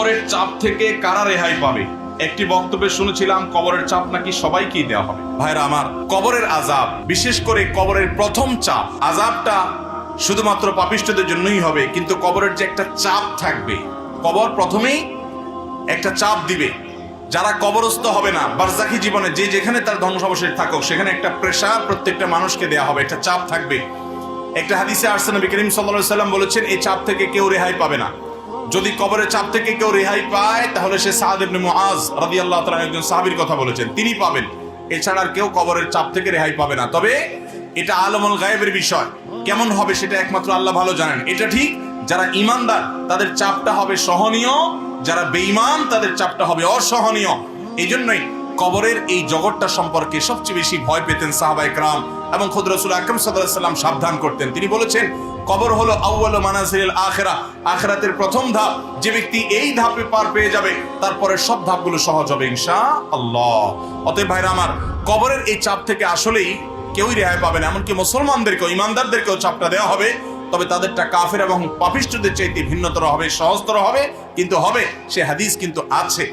কবরের চাপ থেকে কারা রেহাই পাবে? একটি বক্তব্যে শুনেছিলাম কবরের চাপ নাকি সবাইকেই দেওয়া হবে। ভাইরা আমার, কবরের আযাব, বিশেষ করে কবরের প্রথম চাপ, আযাবটা শুধুমাত্র পাপিষ্ঠদের জন্যই হবে, কিন্তু কবরের যে একটা চাপ থাকবে, কবর প্রথমেই একটা চাপ দিবে। যারা কবরস্থ হবে না, বারজাখী জীবনে যে যেখানে তার ধ্বংসাবশেষ থাকুক, সেখানে একটা প্রেসার প্রত্যেকটা মানুষকে দেয়া হবে, একটা চাপ থাকবে। একটা হাদিসে আসছে, নবী করিম সাল্লাল্লাহু আলাইহি সাল্লাম বলেছেন, এই চাপ থেকে কেউ রেহাই পাবে না। যদি কবরের চাপ থেকে কেউ রেহাই পায়, তাহলে সে সাদ ইবনে মুআজ রাদিয়াল্লাহু তাআলা একজন সাহাবীর কথা বলেছেন, তিনি পাবেন। এছাড়া আর কেউ কবরের চাপ থেকে রেহাই পাবে না। তবে এটা আলমুল গায়েবের বিষয়, কেমন হবে সেটা একমাত্র আল্লাহ ভালো জানেন। এটা ঠিক, যারা ঈমানদার তাদের চাপটা হবে সহনীয়, যারা বেঈমান তাদের চাপটা হবে অসহনীয়। এই জন্যই কবরের এই জগৎটা সম্পর্কে সবচেয়ে বেশি ভয় পেতেন সাহাবায়ে কেরাম, এবং খুদ রাসূল আকরাম সাল্লাল্লাহু আলাইহি ওয়াসাল্লাম সাবধান করতেন। তিনি বলেছেন, কবর হলো আউয়ালু মানাজিলিল আখিরাহ, আখিরাতের প্রথম ধাপ। যে ব্যক্তি এই ধাপে পার পেয়ে যাবে, তারপরে সব ধাপগুলো সহজ হবে ইনশাআল্লাহ। অতএব ভাইরা আমার, কবরের এই চাপ থেকে আসলেই কেউই রেহাই পাবে না। এমনকি মুসলমানদেরকেও, ঈমানদারদেরকেও চাপটা দেওয়া হবে, তবে তাদেরটা কাফের এবং পাপিষ্ঠদের চাইতে ভিন্নতর হবে, সহজতর হবে, কিন্তু হবে। সে হাদিস কিন্তু আছে।